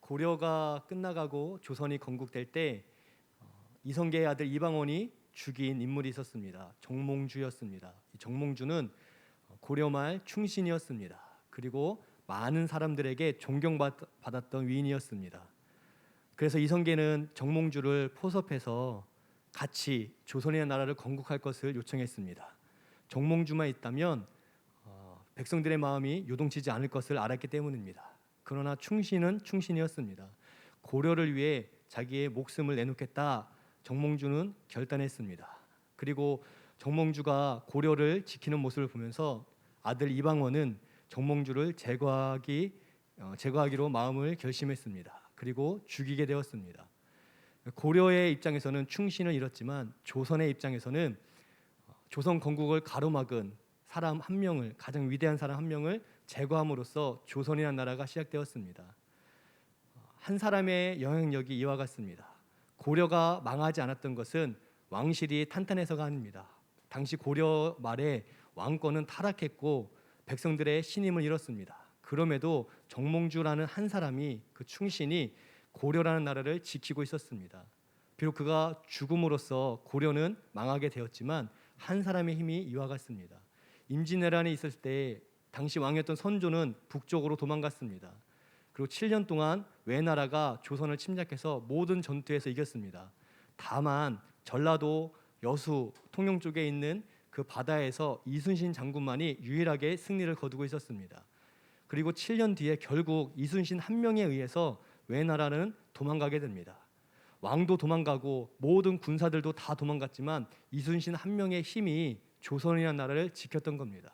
고려가 끝나가고 조선이 건국될 때 이성계의 아들 이방원이 죽인 인물이 있었습니다. 정몽주였습니다. 이 정몽주는 고려 말 충신이었습니다. 그리고 많은 사람들에게 존경받았던 위인이었습니다. 그래서 이성계는 정몽주를 포섭해서 같이 조선이라는 나라를 건국할 것을 요청했습니다. 정몽주만 있다면 백성들의 마음이 요동치지 않을 것을 알았기 때문입니다. 그러나 충신은 충신이었습니다. 고려를 위해 자기의 목숨을 내놓겠다 정몽주는 결단했습니다. 그리고 정몽주가 고려를 지키는 모습을 보면서 아들 이방원은 정몽주를 제거하기로 마음을 결심했습니다. 그리고 죽이게 되었습니다. 고려의 입장에서는 충신을 잃었지만 조선의 입장에서는 조선 건국을 가로막은 사람 한 명을, 가장 위대한 사람 한 명을 제거함으로써 조선이라는 나라가 시작되었습니다. 한 사람의 영향력이 이와 같습니다. 고려가 망하지 않았던 것은 왕실이 탄탄해서가 아닙니다. 당시 고려 말에 왕권은 타락했고 백성들의 신임을 잃었습니다. 그럼에도 정몽주라는 한 사람이, 그 충신이 고려라는 나라를 지키고 있었습니다. 비록 그가 죽음으로써 고려는 망하게 되었지만 한 사람의 힘이 이와 같습니다. 임진왜란이 있을 때 당시 왕이었던 선조는 북쪽으로 도망갔습니다. 그리고 7년 동안 외나라가 조선을 침략해서 모든 전투에서 이겼습니다. 다만 전라도 여수 통영 쪽에 있는 그 바다에서 이순신 장군만이 유일하게 승리를 거두고 있었습니다. 그리고 7년 뒤에 결국 이순신 한 명에 의해서 외나라는 도망가게 됩니다. 왕도 도망가고 모든 군사들도 다 도망갔지만 이순신 한 명의 힘이 조선이라는 나라를 지켰던 겁니다.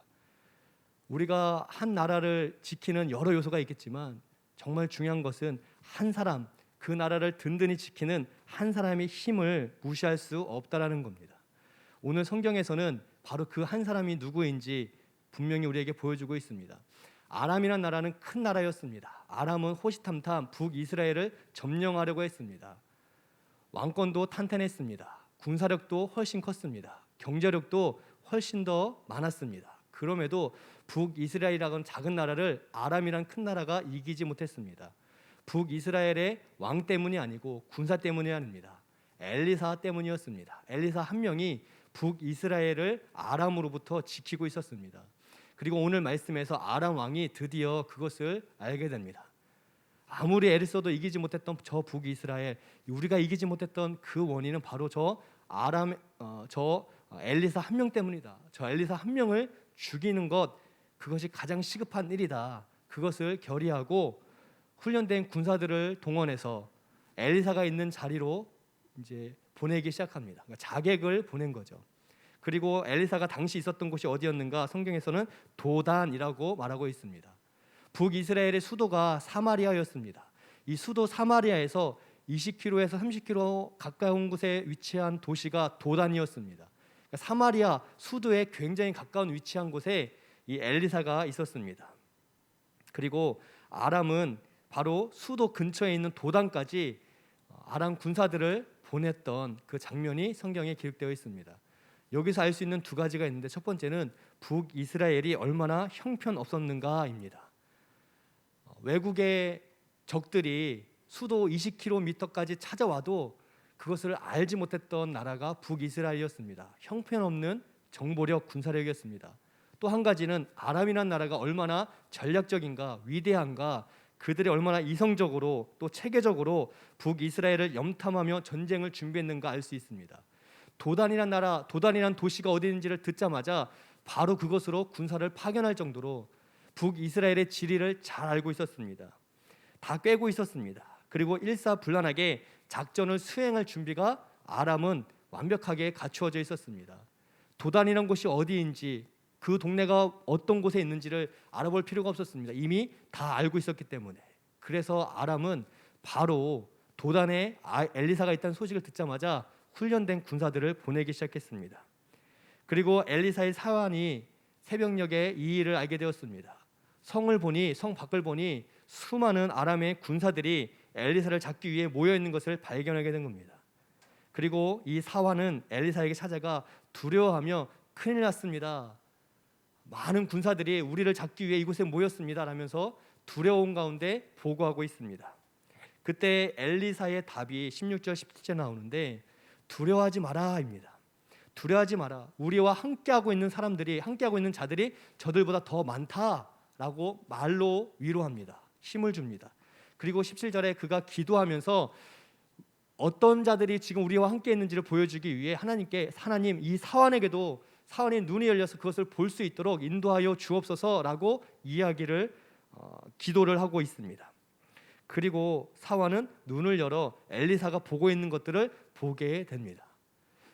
우리가 한 나라를 지키는 여러 요소가 있겠지만 정말 중요한 것은 한 사람, 그 나라를 든든히 지키는 한 사람의 힘을 무시할 수 없다라는 겁니다. 오늘 성경에서는 바로 그 한 사람이 누구인지 분명히 우리에게 보여주고 있습니다. 아람이라는 나라는 큰 나라였습니다. 아람은 호시탐탐 북이스라엘을 점령하려고 했습니다. 왕권도 탄탄했습니다. 군사력도 훨씬 컸습니다. 경제력도 훨씬 더 많았습니다. 그럼에도 북이스라엘이라는 작은 나라를 아람이란 큰 나라가 이기지 못했습니다. 북이스라엘의 왕 때문이 아니고 군사 때문이 아닙니다. 엘리사 때문이었습니다. 엘리사 한 명이 북이스라엘을 아람으로부터 지키고 있었습니다. 그리고 오늘 말씀에서 아람 왕이 드디어 그것을 알게 됩니다. 아무리 애를 써도 이기지 못했던 저 북이스라엘, 우리가 이기지 못했던 그 원인은 바로 저 엘리사 한 명 때문이다. 저 엘리사 한 명을 죽이는 것, 그것이 가장 시급한 일이다. 그것을 결의하고 훈련된 군사들을 동원해서 엘리사가 있는 자리로 이제 보내기 시작합니다. 그러니까 자객을 보낸 거죠. 그리고 엘리사가 당시 있었던 곳이 어디였는가? 성경에서는 도단이라고 말하고 있습니다. 북이스라엘의 수도가 사마리아였습니다. 이 수도 사마리아에서 20km에서 30km 가까운 곳에 위치한 도시가 도단이었습니다. 그러니까 사마리아 수도에 굉장히 가까운 위치한 곳에 이 엘리사가 있었습니다. 그리고 아람은 바로 수도 근처에 있는 도단까지 아람 군사들을 보냈던 그 장면이 성경에 기록되어 있습니다. 여기서 알 수 있는 두 가지가 있는데, 첫 번째는 북이스라엘이 얼마나 형편없었는가입니다. 외국의 적들이 수도 20km까지 찾아와도 그것을 알지 못했던 나라가 북이스라엘이었습니다. 형편없는 정보력, 군사력이었습니다. 또 한 가지는 아람이라는 나라가 얼마나 전략적인가, 위대한가, 그들이 얼마나 이성적으로 또 체계적으로 북이스라엘을 염탐하며 전쟁을 준비했는가 알 수 있습니다. 도단이란 나라, 도단이란 도시가 어디 있는지를 듣자마자 바로 그것으로 군사를 파견할 정도로 북이스라엘의 지리를 잘 알고 있었습니다. 다 꿰고 있었습니다. 그리고 일사불란하게 작전을 수행할 준비가 아람은 완벽하게 갖추어져 있었습니다. 도단이란 곳이 어디인지, 그 동네가 어떤 곳에 있는지를 알아볼 필요가 없었습니다. 이미 다 알고 있었기 때문에. 그래서 아람은 바로 도단에 엘리사가 있다는 소식을 듣자마자 훈련된 군사들을 보내기 시작했습니다. 그리고 엘리사의 사환이 새벽녘에 이 일을 알게 되었습니다. 성 밖을 보니 수많은 아람의 군사들이 엘리사를 잡기 위해 모여 있는 것을 발견하게 된 겁니다. 그리고 이 사환은 엘리사에게 찾아가 두려워하며 큰일 났습니다. 많은 군사들이 우리를 잡기 위해 이곳에 모였습니다 라면서 두려운 가운데 보고하고 있습니다. 그때 엘리사의 답이 16절 17절 나오는데 두려워하지 마라입니다. 두려워하지 마라. 우리와 함께하고 있는 사람들이, 함께하고 있는 자들이 저들보다 더 많다라고 말로 위로합니다. 힘을 줍니다. 그리고 17절에 그가 기도하면서 어떤 자들이 지금 우리와 함께 있는지를 보여주기 위해 하나님 이 사환에게도 사환의 눈이 열려서 그것을 볼 수 있도록 인도하여 주옵소서라고 기도를 하고 있습니다. 그리고 사환은 눈을 열어 엘리사가 보고 있는 것들을 보게 됩니다.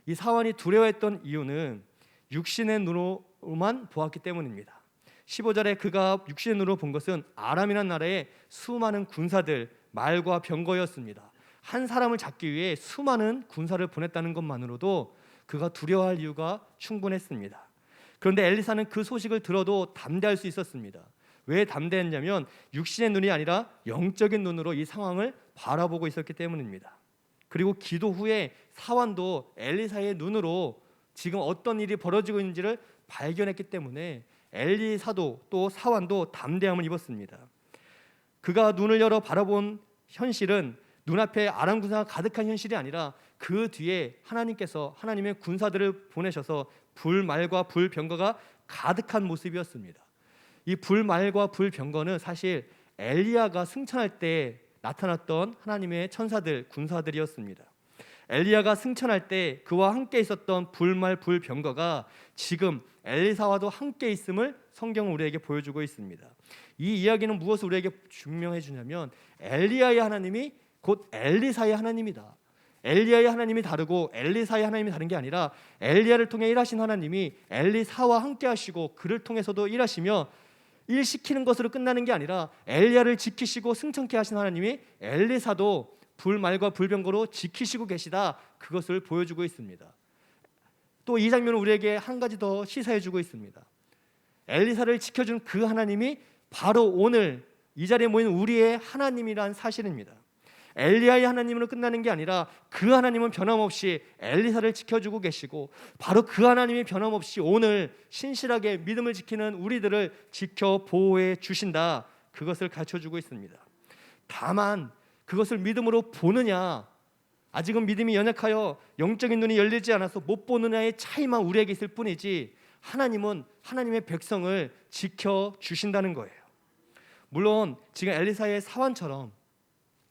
이 사환이 두려워했던 이유는 육신의 눈으로만 보았기 때문입니다. 15절에 그가 육신의 눈으로 본 것은 아람이라는 나라의 수많은 군사들, 말과 병거였습니다. 한 사람을 잡기 위해 수많은 군사를 보냈다는 것만으로도 그가 두려워할 이유가 충분했습니다. 그런데 엘리사는 그 소식을 들어도 담대할 수 있었습니다. 왜 담대했냐면 육신의 눈이 아니라 영적인 눈으로 이 상황을 바라보고 있었기 때문입니다. 그리고 기도 후에 사환도 엘리사의 눈으로 지금 어떤 일이 벌어지고 있는지를 발견했기 때문에 엘리사도 또 사환도 담대함을 입었습니다. 그가 눈을 열어 바라본 현실은 눈앞에 아람 군사가 가득한 현실이 아니라 그 뒤에 하나님께서 하나님의 군사들을 보내셔서 불말과 불병거가 가득한 모습이었습니다. 이 불말과 불병거는 사실 엘리야가 승천할 때 나타났던 하나님의 천사들, 군사들이었습니다. 엘리야가 승천할 때 그와 함께 있었던 불말, 불병거가 지금 엘리사와도 함께 있음을 성경은 우리에게 보여주고 있습니다. 이 이야기는 무엇을 우리에게 증명해 주냐면 엘리야의 하나님이 곧 엘리사의 하나님이다. 엘리야의 하나님이 다르고 엘리사의 하나님이 다른 게 아니라 엘리야를 통해 일하신 하나님이 엘리사와 함께 하시고 그를 통해서도 일하시며 일시키는 것으로 끝나는 게 아니라 엘리야를 지키시고 승천케 하신 하나님이 엘리사도 불말과 불병거로 지키시고 계시다. 그것을 보여주고 있습니다. 또 이 장면은 우리에게 한 가지 더 시사해주고 있습니다. 엘리사를 지켜준 그 하나님이 바로 오늘 이 자리에 모인 우리의 하나님이란 사실입니다. 엘리야의 하나님으로 끝나는 게 아니라 그 하나님은 변함없이 엘리사를 지켜주고 계시고 바로 그 하나님이 변함없이 오늘 신실하게 믿음을 지키는 우리들을 지켜 보호해 주신다. 그것을 가르쳐주고 있습니다. 다만 그것을 믿음으로 보느냐, 아직은 믿음이 연약하여 영적인 눈이 열리지 않아서 못 보느냐의 차이만 우리에게 있을 뿐이지 하나님은 하나님의 백성을 지켜주신다는 거예요. 물론 지금 엘리사의 사환처럼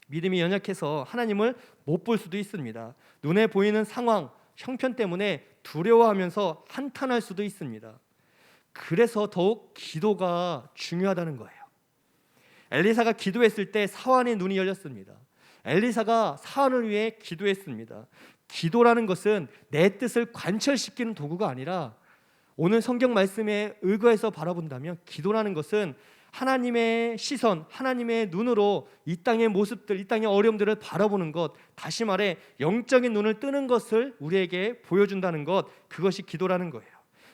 믿음이 연약해서 하나님을 못 볼 수도 있습니다. 눈에 보이는 상황, 형편 때문에 두려워하면서 한탄할 수도 있습니다. 그래서 더욱 기도가 중요하다는 거예요. 엘리사가 기도했을 때 사환의 눈이 열렸습니다. 엘리사가 사환을 위해 기도했습니다. 기도라는 것은 내 뜻을 관철시키는 도구가 아니라 오늘 성경 말씀에 의거해서 바라본다면 기도라는 것은 하나님의 시선, 하나님의 눈으로 이 땅의 모습들, 이 땅의 어려움들을 바라보는 것, 다시 말해 영적인 눈을 뜨는 것을 우리에게 보여준다는 것, 그것이 기도라는 거예요.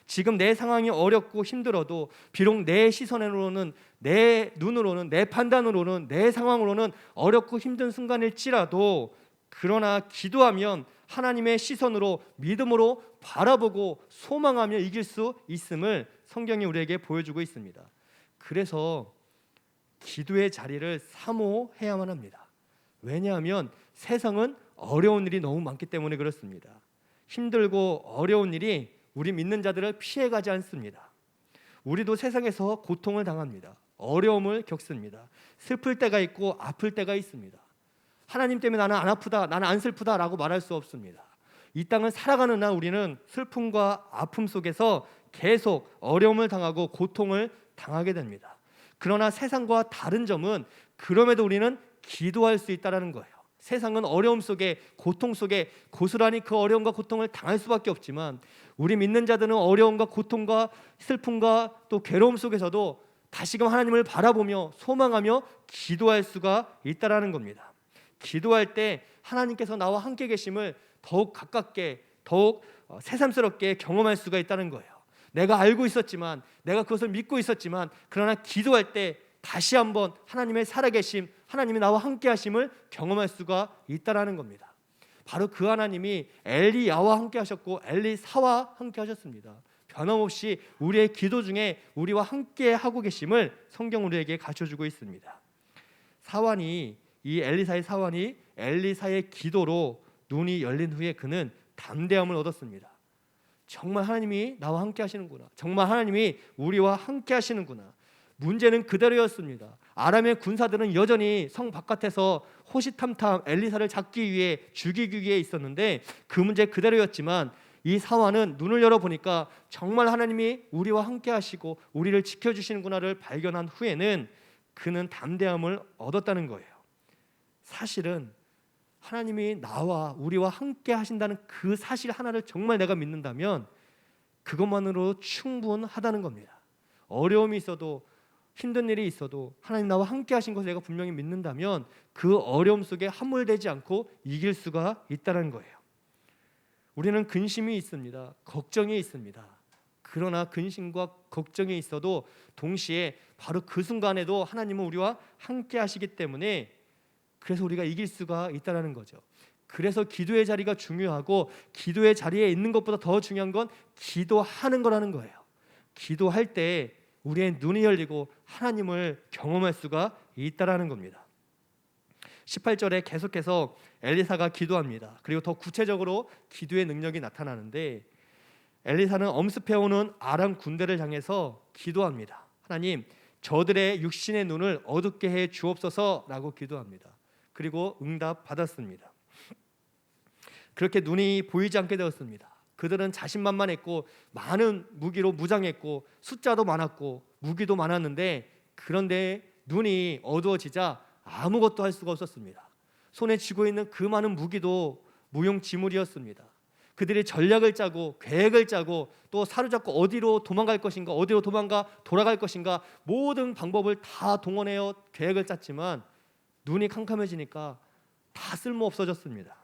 지금 내 상황이 어렵고 힘들어도 비록 내 시선으로는, 내 눈으로는, 내 판단으로는, 내 상황으로는 어렵고 힘든 순간일지라도 그러나 기도하면 하나님의 시선으로 믿음으로 바라보고 소망하며 이길 수 있음을 성경이 우리에게 보여주고 있습니다. 그래서 기도의 자리를 사모해야만 합니다. 왜냐하면 세상은 어려운 일이 너무 많기 때문에 그렇습니다. 힘들고 어려운 일이 우리 믿는 자들을 피해가지 않습니다. 우리도 세상에서 고통을 당합니다. 어려움을 겪습니다. 슬플 때가 있고 아플 때가 있습니다. 하나님 때문에 나는 안 아프다, 나는 안 슬프다라고 말할 수 없습니다. 이 땅을 살아가는 날 우리는 슬픔과 아픔 속에서 계속 어려움을 당하고 고통을 당하게 됩니다. 그러나 세상과 다른 점은 그럼에도 우리는 기도할 수 있다는 거예요. 세상은 어려움 속에, 고통 속에 고스란히 그 어려움과 고통을 당할 수밖에 없지만 우리 믿는 자들은 어려움과 고통과 슬픔과 또 괴로움 속에서도 다시금 하나님을 바라보며 소망하며 기도할 수가 있다는 겁니다. 기도할 때 하나님께서 나와 함께 계심을 더욱 가깝게, 더욱 새삼스럽게 경험할 수가 있다는 거예요. 내가 알고 있었지만, 내가 그것을 믿고 있었지만, 그러나 기도할 때 다시 한번 하나님의 살아계심, 하나님이 나와 함께 하심을 경험할 수가 있다는 겁니다. 바로 그 하나님이 엘리야와 함께 하셨고 엘리사와 함께 하셨습니다. 변함없이 우리의 기도 중에 우리와 함께 하고 계심을 성경 우리에게 가르쳐주고 있습니다. 사환이 이 엘리사의 사환이 엘리사의 기도로 눈이 열린 후에 그는 담대함을 얻었습니다. 정말 하나님이 나와 함께 하시는구나. 정말 하나님이 우리와 함께 하시는구나. 문제는 그대로였습니다. 아람의 군사들은 여전히 성 바깥에서 호시탐탐 엘리사를 잡기 위해 죽이기 위해 있었는데 그 문제 그대로였지만 이 사환은 눈을 열어보니까 정말 하나님이 우리와 함께 하시고 우리를 지켜주시는구나를 발견한 후에는 그는 담대함을 얻었다는 거예요. 사실은 하나님이 나와 우리와 함께 하신다는 그 사실 하나를 정말 내가 믿는다면 그것만으로 충분하다는 겁니다. 어려움이 있어도 힘든 일이 있어도 하나님 나와 함께 하신 것을 내가 분명히 믿는다면 그 어려움 속에 함몰되지 않고 이길 수가 있다는 거예요. 우리는 근심이 있습니다. 걱정이 있습니다. 그러나 근심과 걱정이 있어도 동시에 바로 그 순간에도 하나님은 우리와 함께 하시기 때문에 그래서 우리가 이길 수가 있다는 거죠. 그래서 기도의 자리가 중요하고 기도의 자리에 있는 것보다 더 중요한 건 기도하는 거라는 거예요. 기도할 때 우리의 눈이 열리고 하나님을 경험할 수가 있다는 겁니다. 18절에 계속해서 엘리사가 기도합니다. 그리고 더 구체적으로 기도의 능력이 나타나는데 엘리사는 엄습해오는 아람 군대를 향해서 기도합니다. 하나님, 저들의 육신의 눈을 어둡게 해 주옵소서라고 기도합니다. 그리고 응답 받았습니다. 그렇게 눈이 보이지 않게 되었습니다. 그들은 자신만만했고 많은 무기로 무장했고 숫자도 많았고 무기도 많았는데 그런데 눈이 어두워지자 아무것도 할 수가 없었습니다. 손에 쥐고 있는 그 많은 무기도 무용지물이었습니다. 그들이 전략을 짜고 계획을 짜고 또 사로잡고 어디로 도망갈 것인가, 어디로 돌아갈 것인가 모든 방법을 다 동원하여 계획을 짰지만 눈이 캄캄해지니까 다 쓸모 없어졌습니다.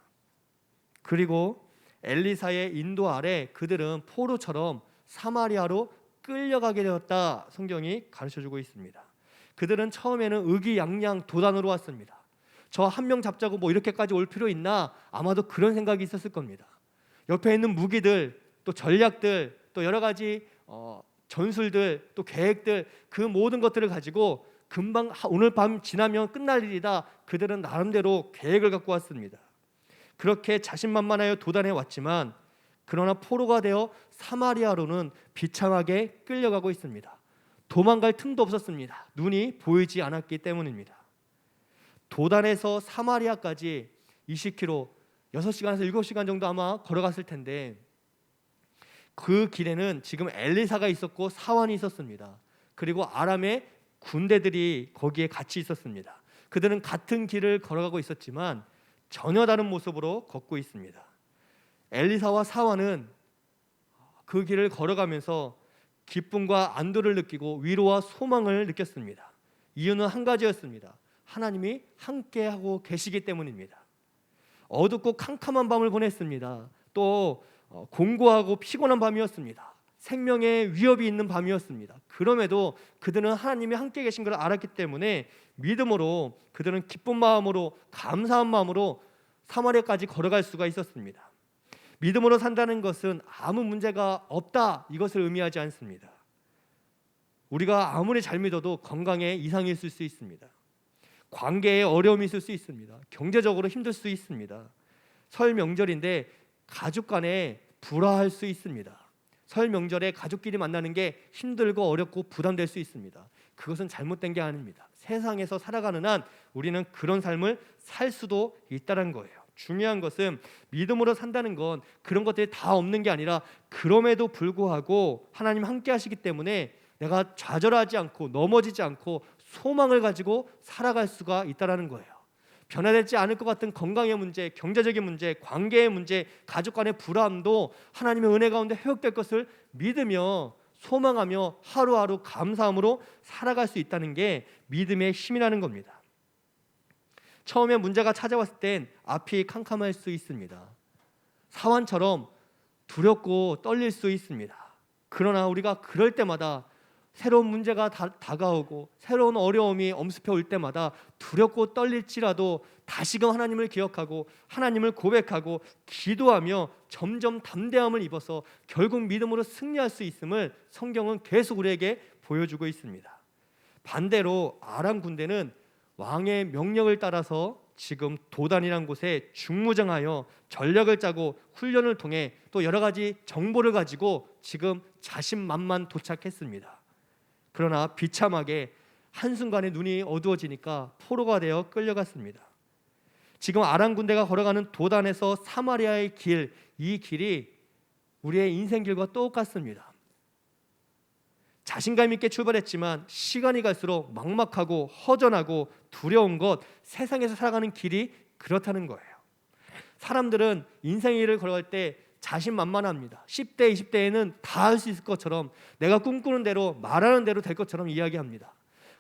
그리고 엘리사의 인도 아래 그들은 포로처럼 사마리아로 끌려가게 되었다. 성경이 가르쳐주고 있습니다. 그들은 처음에는 의기양양 도단으로 왔습니다. 저 한 명 잡자고 뭐 이렇게까지 올 필요 있나? 아마도 그런 생각이 있었을 겁니다. 옆에 있는 무기들, 또 전략들, 또 여러 가지 전술들, 또 계획들 그 모든 것들을 가지고 금방 오늘 밤 지나면 끝날 일이다. 그들은 나름대로 계획을 갖고 왔습니다. 그렇게 자신만만하여 도단해 왔지만 그러나 포로가 되어 사마리아로는 비참하게 끌려가고 있습니다. 도망갈 틈도 없었습니다. 눈이 보이지 않았기 때문입니다. 도단에서 사마리아까지 20km, 6시간에서 7시간 정도 아마 걸어갔을 텐데 그 길에는 지금 엘리사가 있었고 사환이 있었습니다. 그리고 아람의 군대들이 거기에 같이 있었습니다. 그들은 같은 길을 걸어가고 있었지만 전혀 다른 모습으로 걷고 있습니다. 엘리사와 사환은 그 길을 걸어가면서 기쁨과 안도를 느끼고 위로와 소망을 느꼈습니다. 이유는 한 가지였습니다. 하나님이 함께하고 계시기 때문입니다. 어둡고 캄캄한 밤을 보냈습니다. 또 공고하고 피곤한 밤이었습니다. 생명의 위협이 있는 밤이었습니다. 그럼에도 그들은 하나님이 함께 계신 걸 알았기 때문에 믿음으로 그들은 기쁜 마음으로 감사한 마음으로 사마리아까지 걸어갈 수가 있었습니다. 믿음으로 산다는 것은 아무 문제가 없다 이것을 의미하지 않습니다. 우리가 아무리 잘 믿어도 건강에 이상이 있을 수 있습니다. 관계에 어려움이 있을 수 있습니다. 경제적으로 힘들 수 있습니다. 설 명절인데 가족 간에 불화할 수 있습니다. 설 명절에 가족끼리 만나는 게 힘들고 어렵고 부담될 수 있습니다. 그것은 잘못된 게 아닙니다. 세상에서 살아가는 한 우리는 그런 삶을 살 수도 있다는 거예요. 중요한 것은 믿음으로 산다는 건 그런 것들이 다 없는 게 아니라 그럼에도 불구하고 하나님 함께 하시기 때문에 내가 좌절하지 않고 넘어지지 않고 소망을 가지고 살아갈 수가 있다는 거예요. 변화되지 않을 것 같은 건강의 문제, 경제적인 문제, 관계의 문제, 가족 간의 불화함도 하나님의 은혜 가운데 회복될 것을 믿으며 소망하며 하루하루 감사함으로 살아갈 수 있다는 게 믿음의 힘이라는 겁니다. 처음에 문제가 찾아왔을 땐 앞이 캄캄할 수 있습니다. 사환처럼 두렵고 떨릴 수 있습니다. 그러나 우리가 그럴 때마다 새로운 문제가 다가오고 새로운 어려움이 엄습해 올 때마다 두렵고 떨릴지라도 다시금 하나님을 기억하고 하나님을 고백하고 기도하며 점점 담대함을 입어서 결국 믿음으로 승리할 수 있음을 성경은 계속 우리에게 보여주고 있습니다. 반대로 아람 군대는 왕의 명령을 따라서 지금 도단이라는 곳에 중무장하여 전략을 짜고 훈련을 통해 또 여러 가지 정보를 가지고 지금 자신만만 도착했습니다. 그러나 비참하게 한순간에 눈이 어두워지니까 포로가 되어 끌려갔습니다. 지금 아람 군대가 걸어가는 도단에서 사마리아의 길, 이 길이 우리의 인생길과 똑같습니다. 자신감 있게 출발했지만 시간이 갈수록 막막하고 허전하고 두려운 것, 세상에서 살아가는 길이 그렇다는 거예요. 사람들은 인생의 길을 걸어갈 때 자신만만합니다. 10대, 20대에는 다 할 수 있을 것처럼, 내가 꿈꾸는 대로 말하는 대로 될 것처럼 이야기합니다.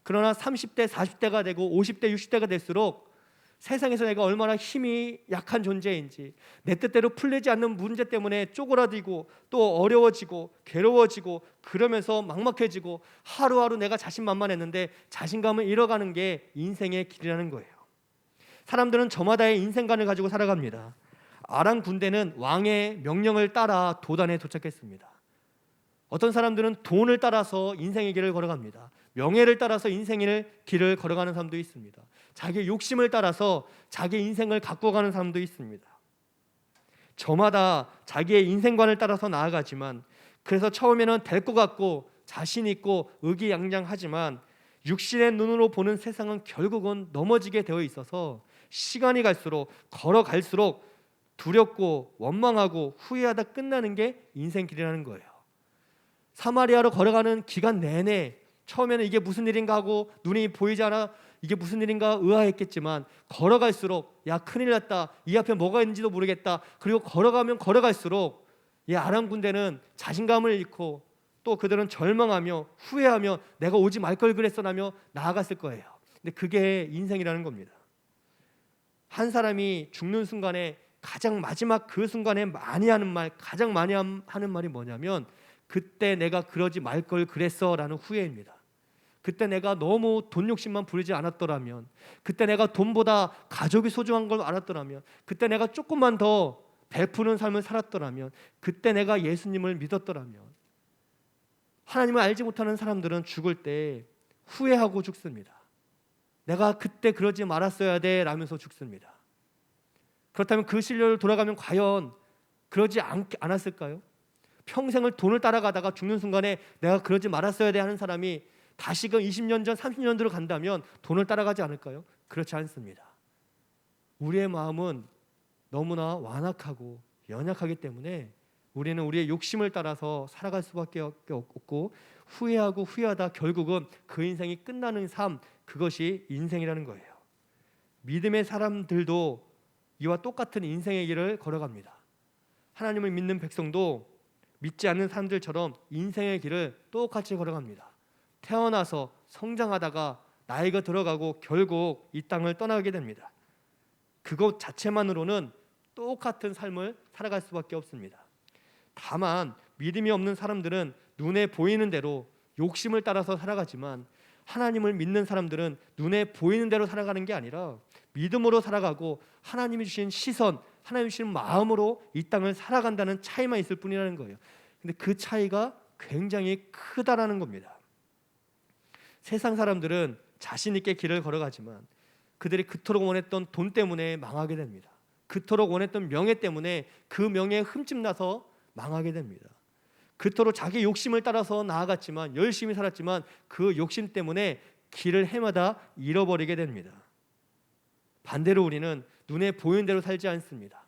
그러나 30대, 40대가 되고 50대, 60대가 될수록 세상에서 내가 얼마나 힘이 약한 존재인지, 내 뜻대로 풀리지 않는 문제 때문에 쪼그라들고 또 어려워지고 괴로워지고 그러면서 막막해지고 하루하루 내가 자신만만했는데 자신감을 잃어가는 게 인생의 길이라는 거예요. 사람들은 저마다의 인생관을 가지고 살아갑니다. 아람 군대는 왕의 명령을 따라 도단에 도착했습니다. 어떤 사람들은 돈을 따라서 인생의 길을 걸어갑니다. 명예를 따라서 인생의 길을 걸어가는 사람도 있습니다. 자기의 욕심을 따라서 자기의 인생을 갖고 가는 사람도 있습니다. 저마다 자기의 인생관을 따라서 나아가지만, 그래서 처음에는 될 것 같고 자신 있고 의기양양하지만 육신의 눈으로 보는 세상은 결국은 넘어지게 되어 있어서 시간이 갈수록, 걸어갈수록 두렵고 원망하고 후회하다 끝나는 게 인생길이라는 거예요. 사마리아로 걸어가는 기간 내내 처음에는 이게 무슨 일인가 하고 눈이 보이지 않아 이게 무슨 일인가 의아했겠지만, 걸어갈수록 야 큰일 났다, 이 앞에 뭐가 있는지도 모르겠다, 그리고 걸어가면 걸어갈수록 이 아람 군대는 자신감을 잃고 또 그들은 절망하며 후회하며 내가 오지 말 걸 그랬어라며 나아갔을 거예요. 근데 그게 인생이라는 겁니다. 한 사람이 죽는 순간에 가장 마지막 그 순간에 많이 하는 말, 가장 많이 하는 말이 뭐냐면, 그때 내가 그러지 말 걸 그랬어 라는 후회입니다. 그때 내가 너무 돈 욕심만 부리지 않았더라면, 그때 내가 돈보다 가족이 소중한 걸 알았더라면, 그때 내가 조금만 더 베푸는 삶을 살았더라면, 그때 내가 예수님을 믿었더라면. 하나님을 알지 못하는 사람들은 죽을 때 후회하고 죽습니다. 내가 그때 그러지 말았어야 돼 라면서 죽습니다. 그렇다면 그 시절을 돌아가면 과연 그러지 않았을까요? 평생을 돈을 따라가다가 죽는 순간에 내가 그러지 말았어야 돼 하는 사람이 다시금 20년 전, 30년 뒤로 간다면 돈을 따라가지 않을까요? 그렇지 않습니다. 우리의 마음은 너무나 완악하고 연약하기 때문에 우리는 우리의 욕심을 따라서 살아갈 수밖에 없고, 후회하고 후회하다 결국은 그 인생이 끝나는 삶, 그것이 인생이라는 거예요. 믿음의 사람들도 이와 똑같은 인생의 길을 걸어갑니다. 하나님을 믿는 백성도 믿지 않는 사람들처럼 인생의 길을 똑같이 걸어갑니다. 태어나서 성장하다가 나이가 들어가고 결국 이 땅을 떠나게 됩니다. 그것 자체만으로는 똑같은 삶을 살아갈 수밖에 없습니다. 다만 믿음이 없는 사람들은 눈에 보이는 대로 욕심을 따라서 살아가지만, 하나님을 믿는 사람들은 눈에 보이는 대로 살아가는 게 아니라 믿음으로 살아가고 하나님이 주신 시선, 하나님이 주신 마음으로 이 땅을 살아간다는 차이만 있을 뿐이라는 거예요. 근데 그 차이가 굉장히 크다라는 겁니다. 세상 사람들은 자신 있게 길을 걸어가지만 그들이 그토록 원했던 돈 때문에 망하게 됩니다. 그토록 원했던 명예 때문에 그 명예에 흠집나서 망하게 됩니다. 그토록 자기 욕심을 따라서 나아갔지만, 열심히 살았지만 그 욕심 때문에 길을 헤매다 잃어버리게 됩니다. 반대로 우리는 눈에 보이는 대로 살지 않습니다.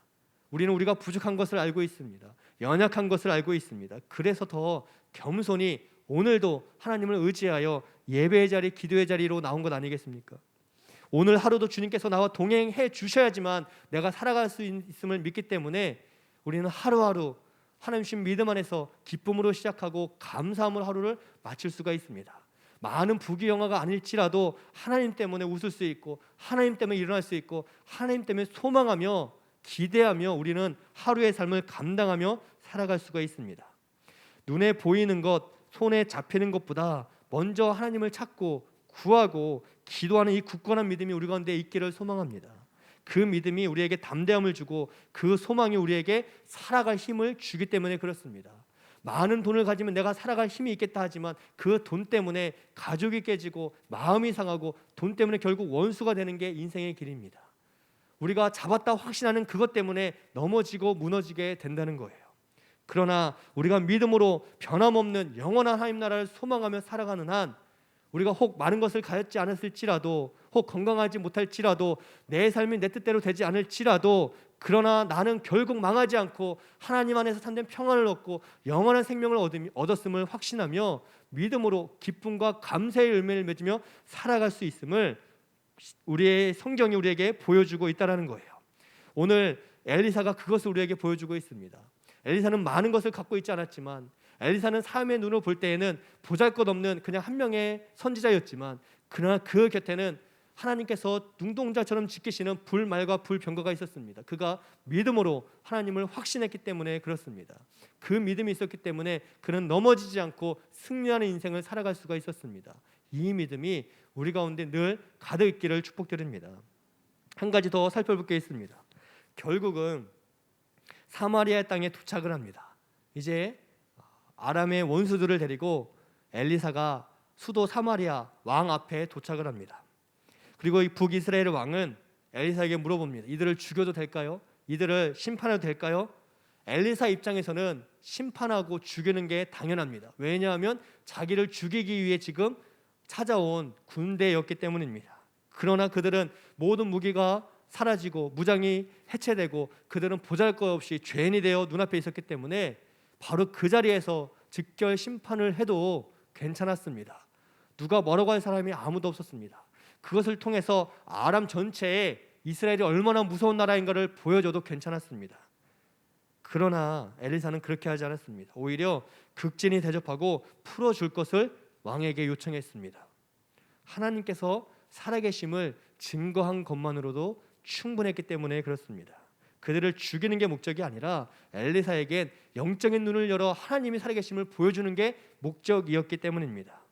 우리는 우리가 부족한 것을 알고 있습니다. 연약한 것을 알고 있습니다. 그래서 더 겸손히 오늘도 하나님을 의지하여 예배의 자리, 기도의 자리로 나온 것 아니겠습니까? 오늘 하루도 주님께서 나와 동행해 주셔야지만 내가 살아갈 수 있음을 믿기 때문에 우리는 하루하루 하나님 주신 믿음 안에서 기쁨으로 시작하고 감사함으로 하루를 마칠 수가 있습니다. 많은 부귀영화가 아닐지라도 하나님 때문에 웃을 수 있고, 하나님 때문에 일어날 수 있고, 하나님 때문에 소망하며 기대하며 우리는 하루의 삶을 감당하며 살아갈 수가 있습니다. 눈에 보이는 것, 손에 잡히는 것보다 먼저 하나님을 찾고 구하고 기도하는 이 굳건한 믿음이 우리 가운데 있기를 소망합니다. 그 믿음이 우리에게 담대함을 주고 그 소망이 우리에게 살아갈 힘을 주기 때문에 그렇습니다. 많은 돈을 가지면 내가 살아갈 힘이 있겠다 하지만 그 돈 때문에 가족이 깨지고 마음이 상하고 돈 때문에 결국 원수가 되는 게 인생의 길입니다. 우리가 잡았다 확신하는 그것 때문에 넘어지고 무너지게 된다는 거예요. 그러나 우리가 믿음으로 변함없는 영원한 하나님 나라를 소망하며 살아가는 한 우리가 혹 많은 것을 가졌지 않았을지라도 혹 건강하지 못할지라도 내 삶이 내 뜻대로 되지 않을지라도 그러나 나는 결국 망하지 않고 하나님 안에서 참된 평안을 얻고 영원한 생명을 얻었음을 확신하며 믿음으로 기쁨과 감사의 열매를 맺으며 살아갈 수 있음을 우리의 성경이 우리에게 보여주고 있다는 거예요. 오늘 엘리사가 그것을 우리에게 보여주고 있습니다. 엘리사는 많은 것을 갖고 있지 않았지만 엘리사는 삶의 눈으로 볼 때에는 보잘것없는 그냥 한 명의 선지자였지만 그러나 그 곁에는 하나님께서 눈동자처럼 지키시는 불말과 불병거가 있었습니다. 그가 믿음으로 하나님을 확신했기 때문에 그렇습니다. 그 믿음이 있었기 때문에 그는 넘어지지 않고 승리하는 인생을 살아갈 수가 있었습니다. 이 믿음이 우리 가운데 늘 가득 있기를 축복드립니다. 한 가지 더 살펴볼 게 있습니다. 결국은 사마리아 땅에 도착을 합니다. 이제 아람의 원수들을 데리고 엘리사가 수도 사마리아 왕 앞에 도착을 합니다. 그리고 이 북이스라엘 왕은 엘리사에게 물어봅니다. 이들을 죽여도 될까요? 이들을 심판해도 될까요? 엘리사 입장에서는 심판하고 죽이는 게 당연합니다. 왜냐하면 자기를 죽이기 위해 지금 찾아온 군대였기 때문입니다. 그러나 그들은 모든 무기가 사라지고 무장이 해체되고 그들은 보잘것없이 죄인이 되어 눈앞에 있었기 때문에 바로 그 자리에서 즉결 심판을 해도 괜찮았습니다. 누가 뭐라고 할 사람이 아무도 없었습니다. 그것을 통해서 아람 전체에 이스라엘이 얼마나 무서운 나라인가를 보여줘도 괜찮았습니다. 그러나 엘리사는 그렇게 하지 않았습니다. 오히려 극진히 대접하고 풀어줄 것을 왕에게 요청했습니다. 하나님께서 살아계심을 증거한 것만으로도 충분했기 때문에 그렇습니다. 그들을 죽이는 게 목적이 아니라 엘리사에겐 영적인 눈을 열어 하나님이 살아계심을 보여주는 게 목적이었기 때문입니다.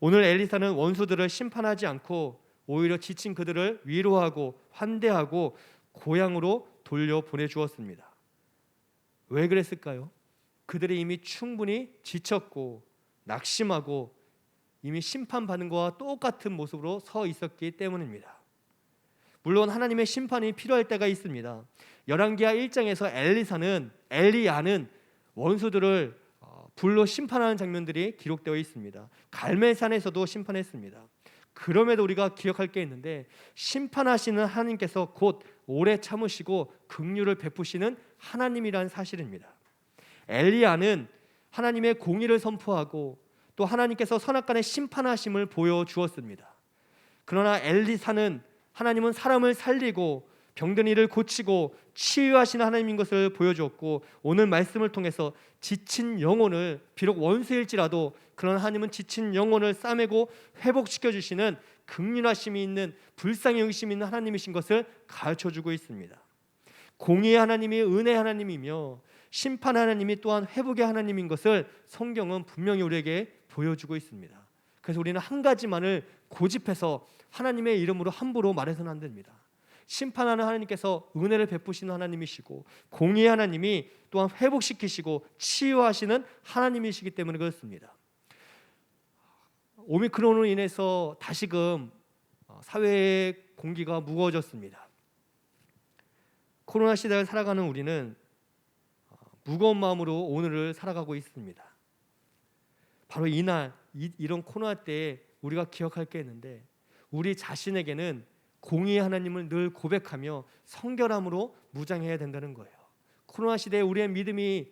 오늘 엘리사는 원수들을 심판하지 않고 오히려 지친 그들을 위로하고 환대하고 고향으로 돌려보내 주었습니다. 왜 그랬을까요? 그들이 이미 충분히 지쳤고 낙심하고 이미 심판받는 것과 똑같은 모습으로 서 있었기 때문입니다. 물론 하나님의 심판이 필요할 때가 있습니다. 열왕기하 1장에서 엘리야는 원수들을 불로 심판하는 장면들이 기록되어 있습니다. 갈멜산에서도 심판했습니다. 그럼에도 우리가 기억할 게 있는데 심판하시는 하나님께서 곧 오래 참으시고 긍휼을 베푸시는 하나님이라는 사실입니다. 엘리야는 하나님의 공의를 선포하고 또 하나님께서 선악간의 심판하심을 보여주었습니다. 그러나 엘리사는 하나님은 사람을 살리고 병든 이를 고치고 치유하시는 하나님인 것을 보여주었고 오늘 말씀을 통해서 지친 영혼을 비록 원수일지라도 그런 하나님은 지친 영혼을 싸매고 회복시켜 주시는 긍휼하심이 있는 불쌍히 여기심이 있는 하나님이신 것을 가르쳐주고 있습니다. 공의의 하나님이 은혜의 하나님이며 심판 하나님이 또한 회복의 하나님인 것을 성경은 분명히 우리에게 보여주고 있습니다. 그래서 우리는 한 가지만을 고집해서 하나님의 이름으로 함부로 말해서는 안 됩니다. 심판하는 하나님께서 은혜를 베푸시는 하나님이시고 공의의 하나님이 또한 회복시키시고 치유하시는 하나님이시기 때문에 그렇습니다. 오미크론으로 인해서 다시금 사회의 공기가 무거워졌습니다. 코로나 시대를 살아가는 우리는 무거운 마음으로 오늘을 살아가고 있습니다. 바로 이날 이런 코로나 때에 우리가 기억할 게 있는데 우리 자신에게는 공의의 하나님을 늘 고백하며 성결함으로 무장해야 된다는 거예요. 코로나 시대에 우리의 믿음이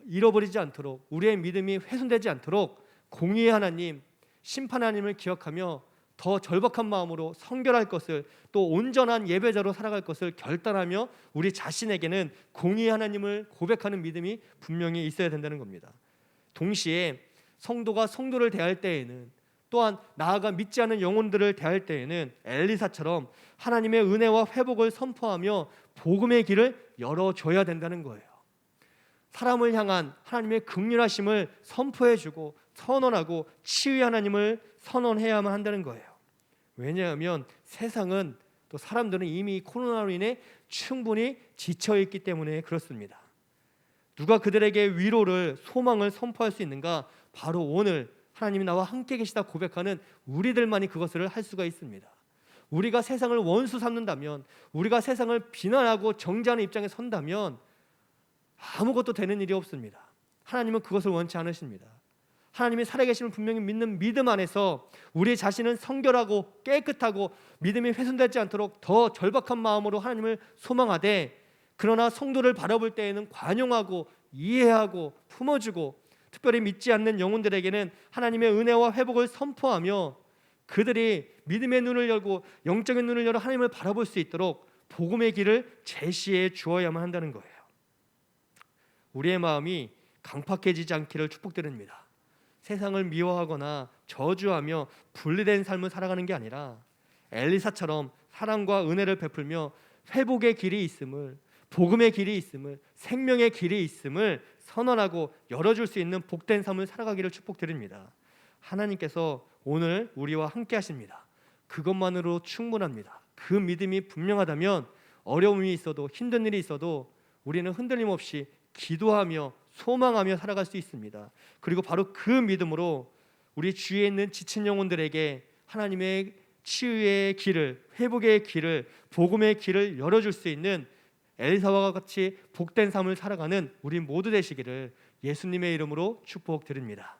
잃어버리지 않도록 우리의 믿음이 훼손되지 않도록 공의의 하나님, 심판 하나님을 기억하며 더 절박한 마음으로 성결할 것을 또 온전한 예배자로 살아갈 것을 결단하며 우리 자신에게는 공의의 하나님을 고백하는 믿음이 분명히 있어야 된다는 겁니다. 동시에 성도가 성도를 대할 때에는 또한 나아가 믿지 않는 영혼들을 대할 때에는 엘리사처럼 하나님의 은혜와 회복을 선포하며 복음의 길을 열어줘야 된다는 거예요. 사람을 향한 하나님의 긍휼하심을 선포해주고 선언하고 치유의 하나님을 선언해야만 한다는 거예요. 왜냐하면 세상은 또 사람들은 이미 코로나로 인해 충분히 지쳐있기 때문에 그렇습니다. 누가 그들에게 위로를, 소망을 선포할 수 있는가? 바로 오늘 하나님이 나와 함께 계시다 고백하는 우리들만이 그것을 할 수가 있습니다. 우리가 세상을 원수 삼는다면, 우리가 세상을 비난하고 정죄하는 입장에 선다면 아무것도 되는 일이 없습니다. 하나님은 그것을 원치 않으십니다. 하나님이 살아계심을 분명히 믿는 믿음 안에서 우리 자신은 성결하고 깨끗하고 믿음이 훼손되지 않도록 더 절박한 마음으로 하나님을 소망하되, 그러나 성도를 바라볼 때에는 관용하고 이해하고 품어주고, 특별히 믿지 않는 영혼들에게는 하나님의 은혜와 회복을 선포하며 그들이 믿음의 눈을 열고 영적인 눈을 열어 하나님을 바라볼 수 있도록 복음의 길을 제시해 주어야만 한다는 거예요. 우리의 마음이 강팍해지지 않기를 축복드립니다. 세상을 미워하거나 저주하며 분리된 삶을 살아가는 게 아니라 엘리사처럼 사랑과 은혜를 베풀며 회복의 길이 있음을, 복음의 길이 있음을, 생명의 길이 있음을 선언하고 열어줄 수 있는 복된 삶을 살아가기를 축복드립니다. 하나님께서 오늘 우리와 함께 하십니다. 그것만으로 충분합니다. 그 믿음이 분명하다면 어려움이 있어도 힘든 일이 있어도 우리는 흔들림 없이 기도하며 소망하며 살아갈 수 있습니다. 그리고 바로 그 믿음으로 우리 주위에 있는 지친 영혼들에게 하나님의 치유의 길을, 회복의 길을, 복음의 길을 열어줄 수 있는 엘리사와 같이 복된 삶을 살아가는 우리 모두 되시기를 예수님의 이름으로 축복드립니다.